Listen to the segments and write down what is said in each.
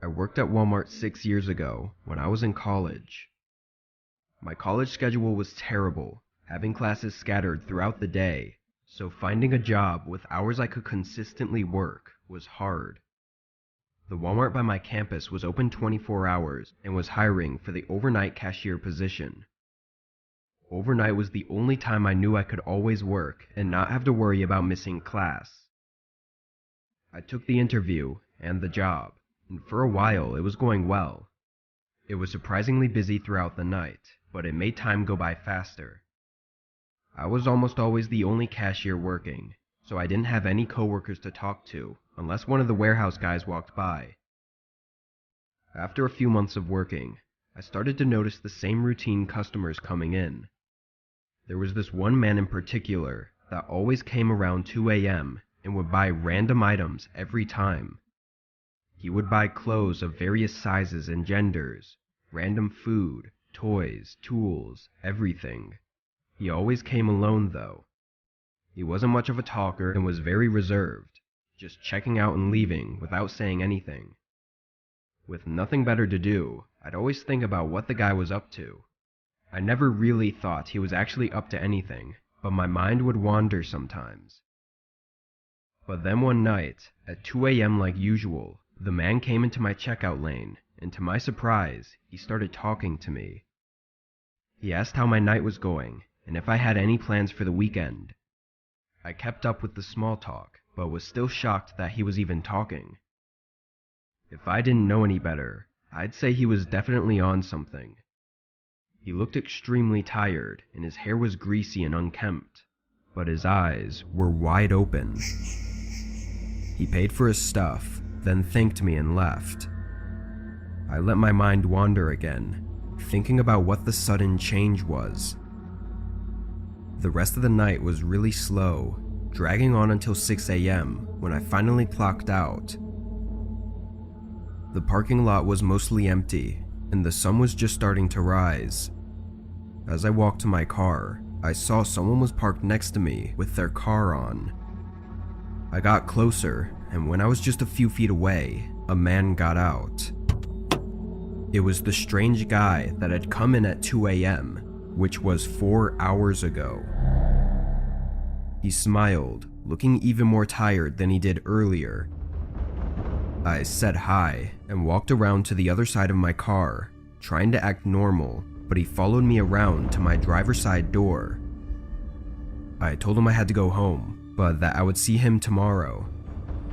I worked at Walmart 6 years ago when I was in college. My college schedule was terrible, having classes scattered throughout the day, so finding a job with hours I could consistently work was hard. The Walmart by my campus was open 24 hours and was hiring for the overnight cashier position. Overnight was the only time I knew I could always work and not have to worry about missing class. I took the interview and the job, and for a while it was going well. It was surprisingly busy throughout the night, but it made time go by faster. I was almost always the only cashier working, so I didn't have any coworkers to talk to unless one of the warehouse guys walked by. After a few months of working, I started to notice the same routine customers coming in. There was this one man in particular that always came around 2 a.m. and would buy random items every time. He would buy clothes of various sizes and genders, random food, toys, tools, everything. He always came alone though. He wasn't much of a talker and was very reserved, just checking out and leaving without saying anything. With nothing better to do, I'd always think about what the guy was up to. I never really thought he was actually up to anything, but my mind would wander sometimes. But then one night, at 2 a.m. like usual, the man came into my checkout lane, and to my surprise, he started talking to me. He asked how my night was going, and if I had any plans for the weekend. I kept up with the small talk, but was still shocked that he was even talking. If I didn't know any better, I'd say he was definitely on something. He looked extremely tired, and his hair was greasy and unkempt, but his eyes were wide open. He paid for his stuff, then thanked me and left. I let my mind wander again, thinking about what the sudden change was. The rest of the night was really slow, dragging on until 6 a.m. when I finally clocked out. The parking lot was mostly empty, and the sun was just starting to rise. As I walked to my car, I saw someone was parked next to me with their car on. I got closer, and when I was just a few feet away, a man got out. It was the strange guy that had come in at 2 a.m., which was 4 hours ago. He smiled, looking even more tired than he did earlier. I said hi and walked around to the other side of my car, trying to act normal, but he followed me around to my driver's side door. I told him I had to go home, but that I would see him tomorrow.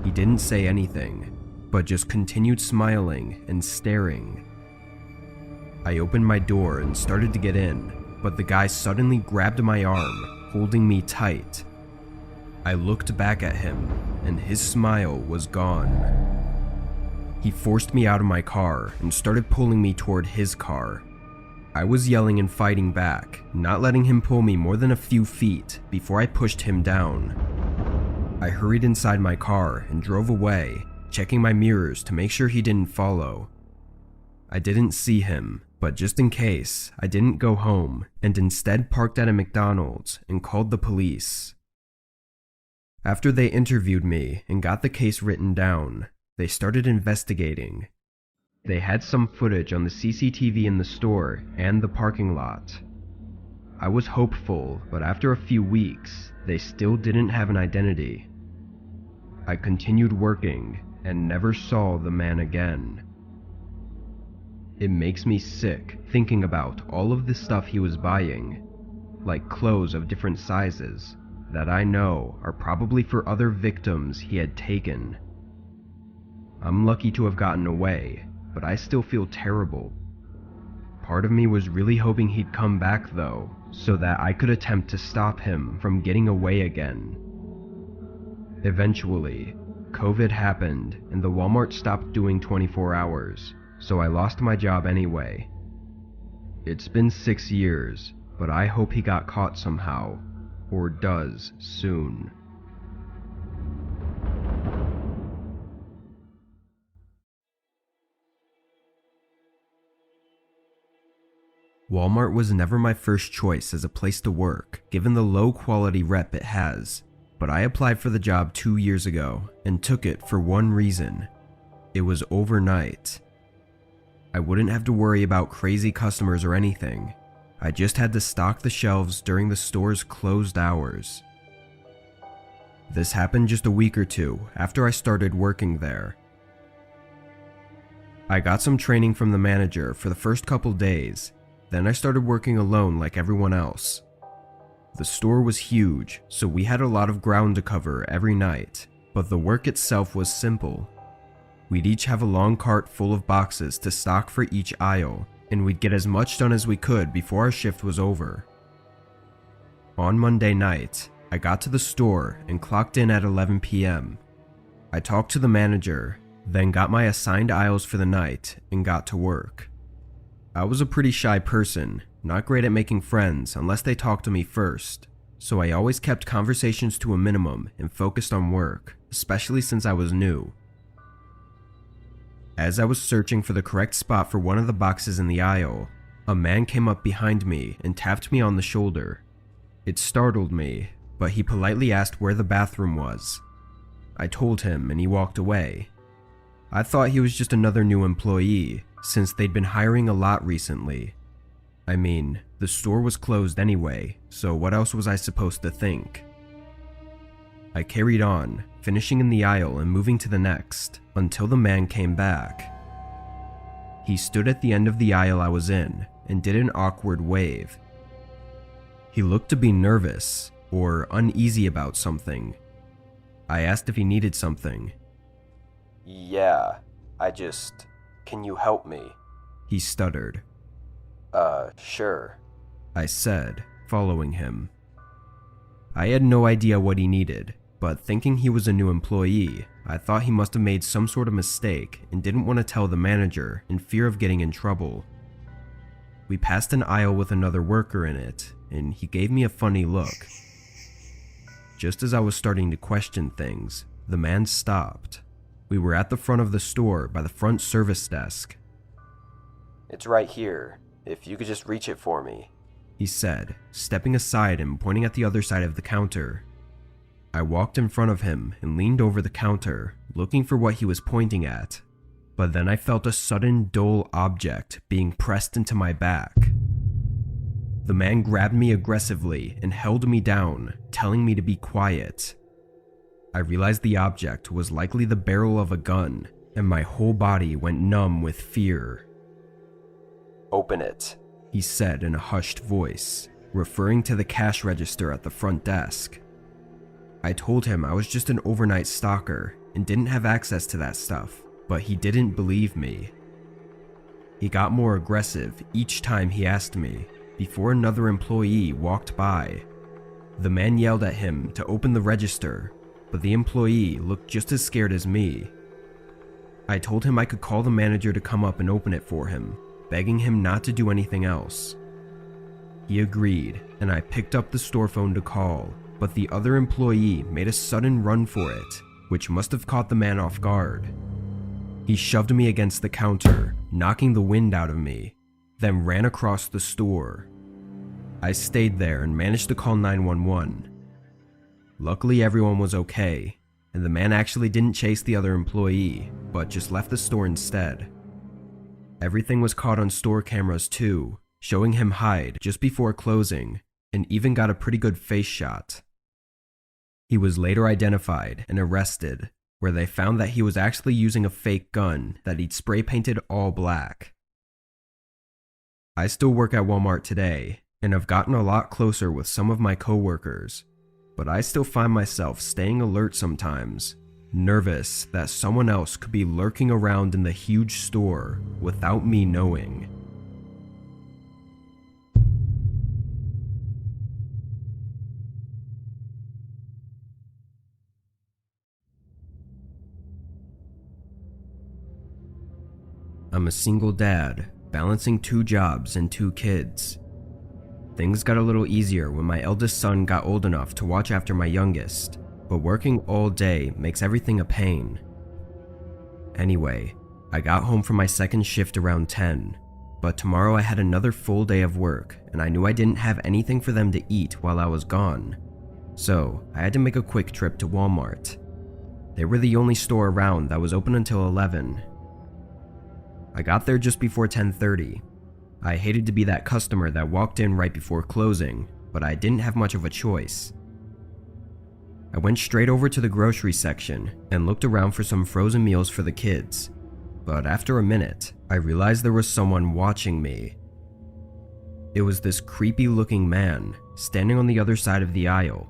He didn't say anything, but just continued smiling and staring. I opened my door and started to get in, but the guy suddenly grabbed my arm, holding me tight. I looked back at him, and his smile was gone. He forced me out of my car and started pulling me toward his car. I was yelling and fighting back, not letting him pull me more than a few feet before I pushed him down. I hurried inside my car and drove away, checking my mirrors to make sure he didn't follow. I didn't see him, but just in case, I didn't go home and instead parked at a McDonald's and called the police. After they interviewed me and got the case written down, they started investigating. They had some footage on the CCTV in the store and the parking lot. I was hopeful, but after a few weeks, they still didn't have an identity. I continued working and never saw the man again. It makes me sick thinking about all of the stuff he was buying, like clothes of different sizes, that I know are probably for other victims he had taken. I'm lucky to have gotten away, but I still feel terrible. Part of me was really hoping he'd come back though, so that I could attempt to stop him from getting away again. Eventually, COVID happened and the Walmart stopped doing 24 hours, so I lost my job anyway. It's been 6 years, but I hope he got caught somehow, or does soon. Walmart was never my first choice as a place to work, given the low quality rep it has, but I applied for the job 2 years ago and took it for one reason. It was overnight. I wouldn't have to worry about crazy customers or anything. I just had to stock the shelves during the store's closed hours. This happened just a week or two after I started working there. I got some training from the manager for the first couple days, then I started working alone like everyone else. The store was huge, so we had a lot of ground to cover every night, but the work itself was simple. We'd each have a long cart full of boxes to stock for each aisle, and we'd get as much done as we could before our shift was over. On Monday night, I got to the store and clocked in at 11 p.m. I talked to the manager, then got my assigned aisles for the night and got to work. I was a pretty shy person, not great at making friends unless they talked to me first, so I always kept conversations to a minimum and focused on work, especially since I was new. As I was searching for the correct spot for one of the boxes in the aisle, a man came up behind me and tapped me on the shoulder. It startled me, but he politely asked where the bathroom was. I told him and he walked away. I thought he was just another new employee, since they'd been hiring a lot recently. I mean, the store was closed anyway, so what else was I supposed to think? I carried on, finishing in the aisle and moving to the next, until the man came back. He stood at the end of the aisle I was in and did an awkward wave. He looked to be nervous or uneasy about something. I asked if he needed something. Yeah, can you help me? He stuttered. Sure. I said, following him. I had no idea what he needed, but thinking he was a new employee, I thought he must have made some sort of mistake and didn't want to tell the manager in fear of getting in trouble. We passed an aisle with another worker in it, and he gave me a funny look. Just as I was starting to question things, the man stopped. We were at the front of the store by the front service desk. It's right here, if you could just reach it for me, he said, stepping aside and pointing at the other side of the counter. I walked in front of him and leaned over the counter, looking for what he was pointing at, but then I felt a sudden dull object being pressed into my back. The man grabbed me aggressively and held me down, telling me to be quiet. I realized the object was likely the barrel of a gun, and my whole body went numb with fear. Open it, he said in a hushed voice, referring to the cash register at the front desk. I told him I was just an overnight stalker and didn't have access to that stuff, but he didn't believe me. He got more aggressive each time he asked me, before another employee walked by. The man yelled at him to open the register, but the employee looked just as scared as me. I told him I could call the manager to come up and open it for him, begging him not to do anything else. He agreed, and I picked up the store phone to call, but the other employee made a sudden run for it, which must have caught the man off guard. He shoved me against the counter, knocking the wind out of me, then ran across the store. I stayed there and managed to call 911. Luckily everyone was okay, and the man actually didn't chase the other employee, but just left the store instead. Everything was caught on store cameras too, showing him hide just before closing, and even got a pretty good face shot. He was later identified and arrested, where they found that he was actually using a fake gun that he'd spray painted all black. I still work at Walmart today, and have gotten a lot closer with some of my coworkers, but I still find myself staying alert sometimes, nervous that someone else could be lurking around in the huge store without me knowing. I'm a single dad, balancing 2 jobs and 2 kids. Things got a little easier when my eldest son got old enough to watch after my youngest, but working all day makes everything a pain. Anyway, I got home from my second shift around 10, but tomorrow I had another full day of work and I knew I didn't have anything for them to eat while I was gone, so I had to make a quick trip to Walmart. They were the only store around that was open until 11. I got there just before 10:30. I hated to be that customer that walked in right before closing, but I didn't have much of a choice. I went straight over to the grocery section and looked around for some frozen meals for the kids, but after a minute, I realized there was someone watching me. It was this creepy looking man standing on the other side of the aisle.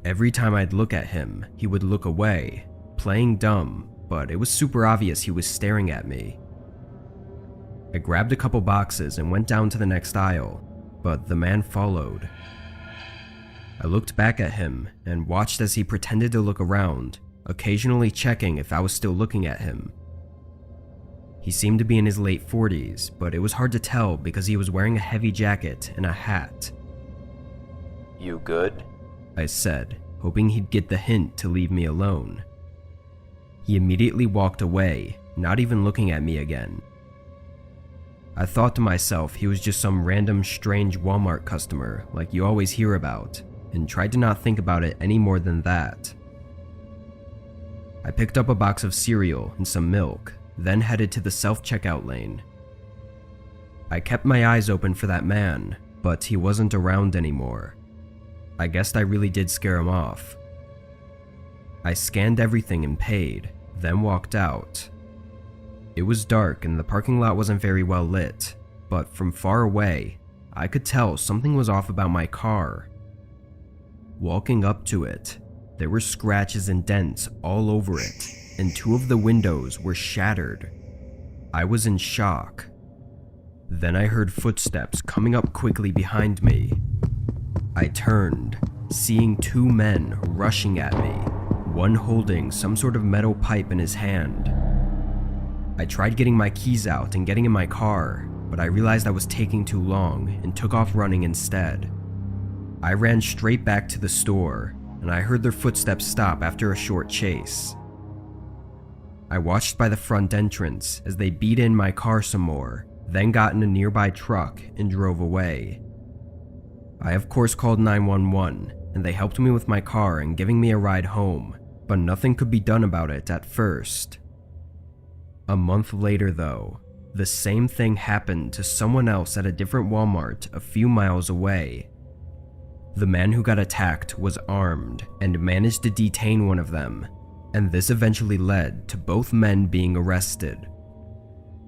Every time I'd look at him, he would look away, playing dumb, but it was super obvious he was staring at me. I grabbed a couple boxes and went down to the next aisle, but the man followed. I looked back at him and watched as he pretended to look around, occasionally checking if I was still looking at him. He seemed to be in his late 40s, but it was hard to tell because he was wearing a heavy jacket and a hat. "You good?" I said, hoping he'd get the hint to leave me alone. He immediately walked away, not even looking at me again. I thought to myself he was just some random strange Walmart customer like you always hear about, and tried to not think about it any more than that. I picked up a box of cereal and some milk, then headed to the self-checkout lane. I kept my eyes open for that man, but he wasn't around anymore. I guessed I really did scare him off. I scanned everything and paid, then walked out. It was dark and the parking lot wasn't very well lit, but from far away, I could tell something was off about my car. Walking up to it, there were scratches and dents all over it, and two of the windows were shattered. I was in shock. Then I heard footsteps coming up quickly behind me. I turned, seeing two men rushing at me, one holding some sort of metal pipe in his hand. I tried getting my keys out and getting in my car, but I realized I was taking too long and took off running instead. I ran straight back to the store, and I heard their footsteps stop after a short chase. I watched by the front entrance as they beat in my car some more, then got in a nearby truck and drove away. I of course called 911, and they helped me with my car and giving me a ride home, but nothing could be done about it at first. A month later though, the same thing happened to someone else at a different Walmart a few miles away. The man who got attacked was armed and managed to detain one of them, and this eventually led to both men being arrested.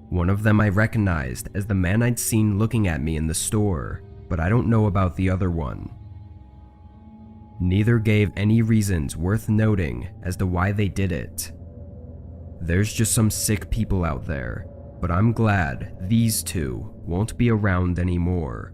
One of them I recognized as the man I'd seen looking at me in the store, but I don't know about the other one. Neither gave any reasons worth noting as to why they did it. There's just some sick people out there, but I'm glad these two won't be around anymore.